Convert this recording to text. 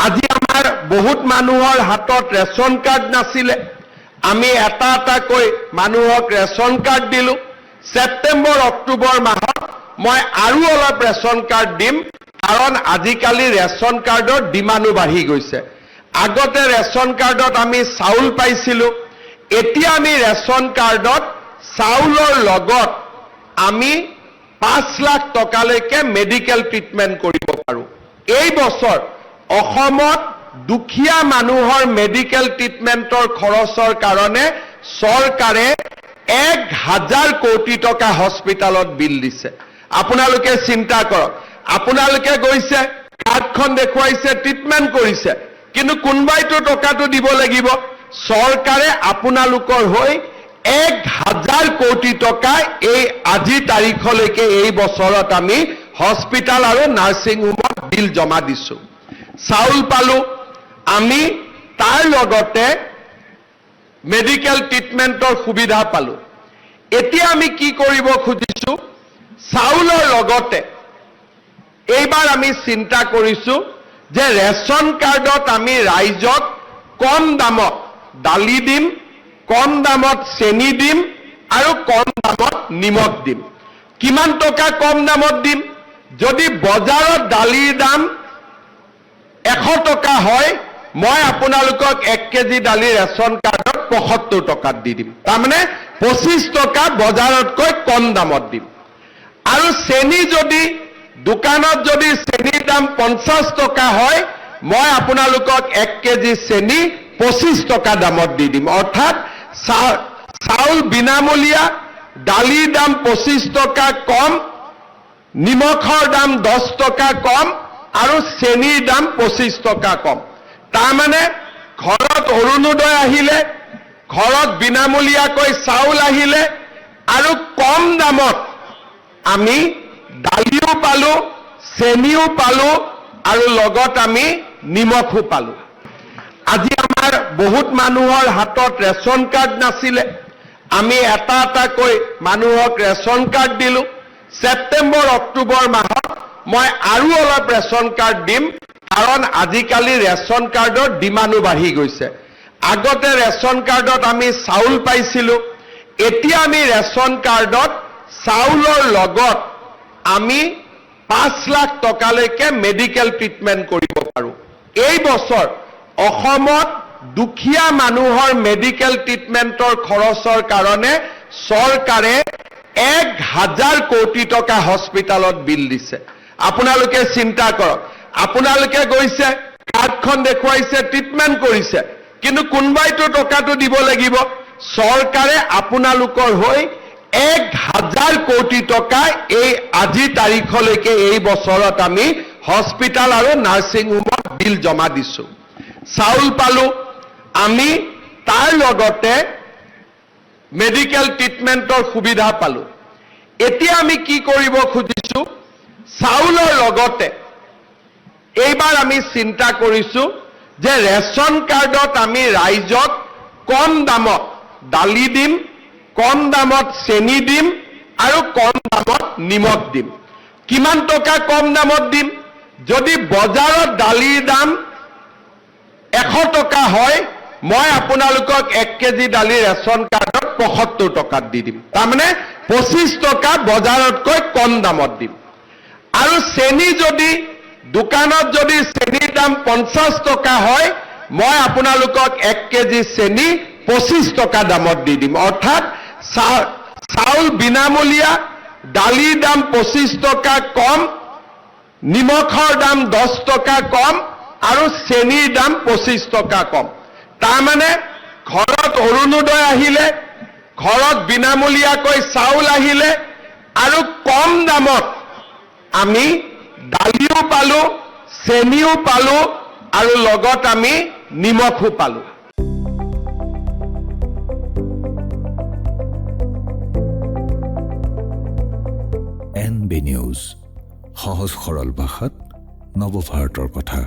আজি আমাৰ বহুত মানুহৰ হাতত ৰেচন কাৰ্ড নাছিলে আমি এটা এটাকৈ মানুহক ৰেচন কাৰ্ড দিলো সেপ্টেম্বৰ অক্টোবৰ মাহত মই আৰু অলপ ৰেচন কাৰ্ড দিম কাৰণ আজিকালি ৰেচন কাৰ্ডৰ ডিমান্ডো বাঢ়ি গৈছে আগতে ৰেচন কাৰ্ডত আমি চাউল পাইছিলো এতিয়া আমি ৰেচন কাৰ্ডত চাউলৰ লগত আমি 5 লাখ টকালৈকে মেডিকেল ট্ৰিটমেন্ট কৰিব পাৰো এই বছৰ অসমত দুখীয়া মানুহৰ মেডিকেল ট্ৰিটমেন্টৰ খৰচৰ কাৰণে চৰকাৰে 1000 কোটি টকা হস্পিটালত বিল দিছে আপোনালোকে চিন্তা কৰক আপোনালোকে গৈছে কাৰ্ডখন দেখুৱাইছে ট্ৰিটমেন্ট কৰিছে কিন্তু কোনবাইতো টকাটো দিব লাগিব চৰকাৰে আপোনালোকৰ হৈ 1000 কোটি টকা এই আজি তাৰিখলৈকে এই বছৰত আমি হস্পিটাল আৰু নাৰ্সিং হোমত বিল জমা দিছো চাউল পালো আমি তাৰ লগতে মেডিকেল ট্ৰিটমেন্টৰ সুবিধা পালো এতিয়া আমি কি কৰিব খুজিছো চাউলৰ লগতে এইবাৰ আমি চিন্তা কৰিছো যে ৰেচন কাৰ্ডত আমি ৰাইজক কম দামত দালি দিম কম দামত চেনি দিম আৰু কম দামত নিমখ দিম কিমান টকা কম দামত দিম যদি বজাৰত দালিৰ দাম 100 টকা হয় মই আপোনালোকক 1 কেজি দালি ৰেচন কাৰ্ডত 75 টকাত দি দিম তাৰমানে 25 টকা বজাৰতকৈ কম দামত দিম আৰু চেনি যদি দোকানত যদি চেনিৰ দাম 50 টকা হয় মই আপোনালোকক 1 কেজি চেনি 25 টকা দামত দি দিম অৰ্থাৎ চাউল বিনামূলীয়া দালিৰ দাম 25 টকা কম নিমখৰ দাম 10 টকা কম আৰু চেনিৰ দাম 25 টকা কম তাৰমানে ঘৰত অৰুণোদয় আহিলে ঘৰত বিনামূলীয়াকৈ চাউল আহিলে আৰু কম দামত আমি দালিও পালো চেনিও পালো আৰু লগত আমি নিমখো পালো আজি আমাৰ বহুত মানুহৰ হাতত ৰেচন কাৰ্ড নাছিলে আমি এটা এটাকৈ মানুহক ৰেচন কাৰ্ড দিলো সেপ্টেম্বৰ অক্টোবৰ মাহত মই আৰু অলপ ৰেচন কাৰ্ড দিম কাৰণ আজিকালি ৰেচন কাৰ্ডৰ ডিমান্ডো বাঢ়ি গৈছে আগতে ৰেচন কাৰ্ডত আমি চাউল পাইছিলো এতিয়া আমি ৰেচন কাৰ্ডত চাউলৰ লগত আমি 5 লাখ টকালৈকে মেডিকেল ট্ৰিটমেন্ট কৰিব পাৰো এই বছৰ অসমত দুখীয়া মানুহৰ মেডিকেল ট্ৰিটমেন্টৰ খৰচৰ কাৰণে চৰকাৰে 1000 কোটি টকা হস্পিটালত বিল দিছে আপোনালোকে চিন্তা কৰক আপোনালোকে গৈছে কাৰ্ডখন দেখুৱাইছে ট্ৰিটমেন্ট কৰিছে কিন্তু কোনবাইতো টকাটো দিব লাগিব চৰকাৰে আপোনালোকৰ হৈ 1000 কোটি টকা এই আজি তাৰিখলৈকে এই বছৰত আমি হস্পিটাল আৰু নাৰ্সিং হোমত বিল জমা দিছো চাউল পালো আমি তাৰ লগতে মেডিকেল ট্ৰিটমেন্টৰ সুবিধা পালো এতিয়া আমি কি কৰিব খুজিছো চাউলৰ লগতে এইবাৰ আমি চিন্তা কৰিছো যে ৰেচন কাৰ্ডত আমি ৰাইজক কম দামত দালি দিম কম দামত চেনি দিম আৰু কম দামত নিমখ দিম কিমান টকা কম দামত দিম যদি বজাৰত দালিৰ দাম 100 টকা হয় মই আপোনালোকক 1 কেজি দালি ৰেচন কাৰ্ডত 75 টকাত দি দিম তাৰমানে 25 টকা বজাৰতকৈ কম দামত দিম আৰু চেনি যদি দোকানত যদি চেনিৰ দাম 50 টকা হয় মই আপোনালোকক 1 কেজি চেনি 25 টকা দামত দি দিম অৰ্থাৎ চাউল বিনামূলীয়া দালিৰ দাম 25 টকা কম নিমখৰ দাম 10 টকা কম আৰু চেনিৰ দাম 25 টকা কম তাৰমানে ঘৰত অৰুণোদয় আহিলে ঘৰত বিনামূলীয়াকৈ চাউল আহিলে আৰু কম দামত আমি দালিও পালো চেনিও পালো আৰু লগত আমি নিমখো পালো NB নিউজ সহজ সৰল ভাষাত নৱভাৰতৰ কথা